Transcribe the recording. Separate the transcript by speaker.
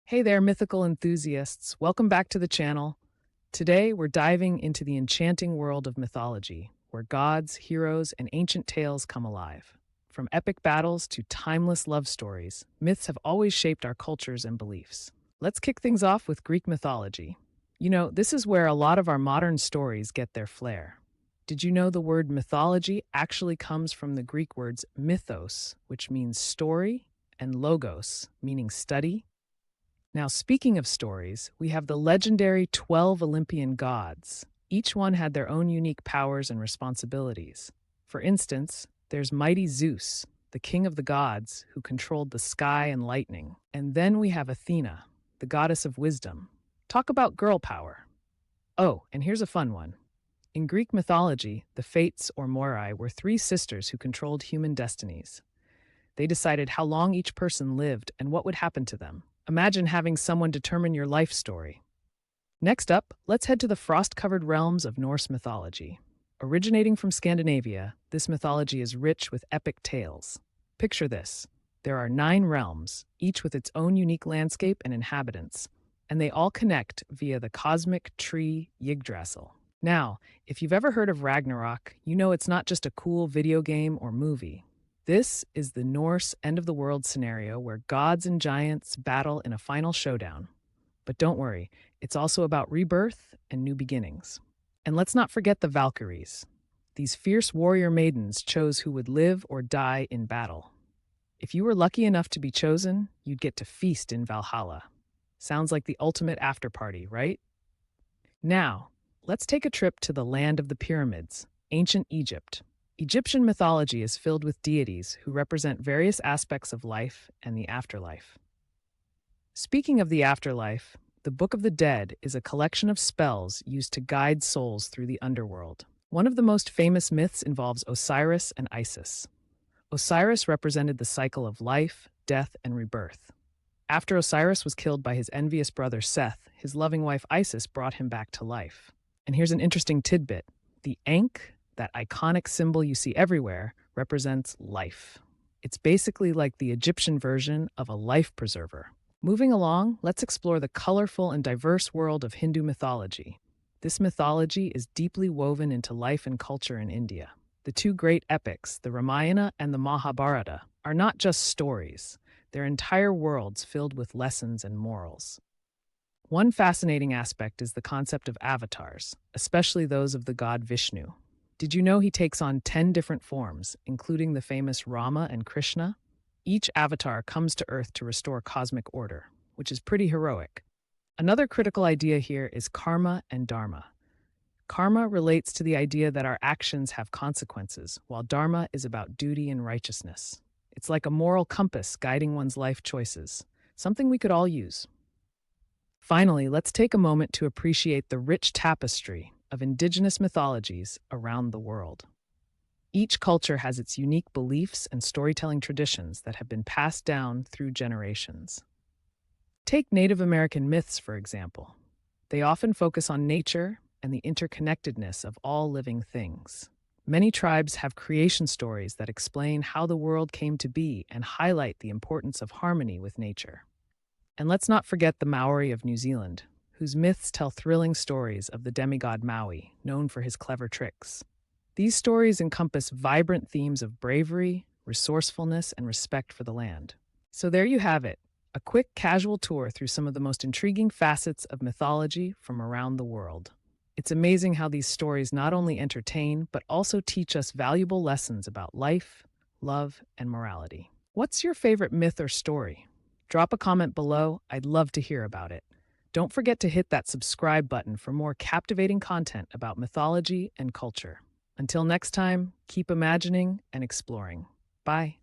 Speaker 1: Hey there, mythical enthusiasts. Welcome back to the channel. Today, we're diving into the enchanting world of mythology, where gods, heroes, and ancient tales come alive. From epic battles to timeless love stories, myths have always shaped our cultures and beliefs. Let's kick things off with Greek mythology. This is where a lot of our modern stories get their flair. Did you know the word mythology actually comes from the Greek words mythos, which means story, and logos, meaning study? Now, speaking of stories, we have the legendary 12 Olympian gods. Each one had their own unique powers and responsibilities. For instance, there's mighty Zeus, the king of the gods, who controlled the sky and lightning. And then we have Athena, the goddess of wisdom. Talk about girl power. Oh, and here's a fun one. In Greek mythology, the Fates, or Moirai, were three sisters who controlled human destinies. They decided how long each person lived and what would happen to them. Imagine having someone determine your life story. Next up, let's head to the frost-covered realms of Norse mythology. Originating from Scandinavia, this mythology is rich with epic tales. Picture this. There are 9 realms, each with its own unique landscape and inhabitants, and they all connect via the cosmic tree Yggdrasil. Now, if you've ever heard of Ragnarok, you know it's not just a cool video game or movie. This is the Norse end-of-the-world scenario where gods and giants battle in a final showdown. But don't worry, it's also about rebirth and new beginnings. And let's not forget the Valkyries. These fierce warrior maidens chose who would live or die in battle. If you were lucky enough to be chosen, you'd get to feast in Valhalla. Sounds like the ultimate after-party, right? Now, let's take a trip to the land of the pyramids, ancient Egypt. Egyptian mythology is filled with deities who represent various aspects of life and the afterlife. Speaking of the afterlife, the Book of the Dead is a collection of spells used to guide souls through the underworld. One of the most famous myths involves Osiris and Isis. Osiris represented the cycle of life, death, and rebirth. After Osiris was killed by his envious brother Seth, his loving wife Isis brought him back to life. And here's an interesting tidbit. The Ankh, that iconic symbol you see everywhere, represents life. It's basically like the Egyptian version of a life preserver. Moving along, let's explore the colorful and diverse world of Hindu mythology. This mythology is deeply woven into life and culture in India. The two great epics, the Ramayana and the Mahabharata, are not just stories. They're entire worlds filled with lessons and morals. One fascinating aspect is the concept of avatars, especially those of the god Vishnu. Did you know he takes on 10 different forms, including the famous Rama and Krishna? Each avatar comes to Earth to restore cosmic order, which is pretty heroic. Another critical idea here is karma and dharma. Karma relates to the idea that our actions have consequences, while dharma is about duty and righteousness. It's like a moral compass guiding one's life choices, something we could all use. Finally, let's take a moment to appreciate the rich tapestry of indigenous mythologies around the world. Each culture has its unique beliefs and storytelling traditions that have been passed down through generations. Take Native American myths, for example. They often focus on nature and the interconnectedness of all living things. Many tribes have creation stories that explain how the world came to be and highlight the importance of harmony with nature. And let's not forget the Maori of New Zealand, whose myths tell thrilling stories of the demigod Maui, known for his clever tricks. These stories encompass vibrant themes of bravery, resourcefulness, and respect for the land. So there you have it, a quick, casual tour through some of the most intriguing facets of mythology from around the world. It's amazing how these stories not only entertain, but also teach us valuable lessons about life, love, and morality. What's your favorite myth or story? Drop a comment below. I'd love to hear about it. Don't forget to hit that subscribe button for more captivating content about mythology and culture. Until next time, keep imagining and exploring. Bye.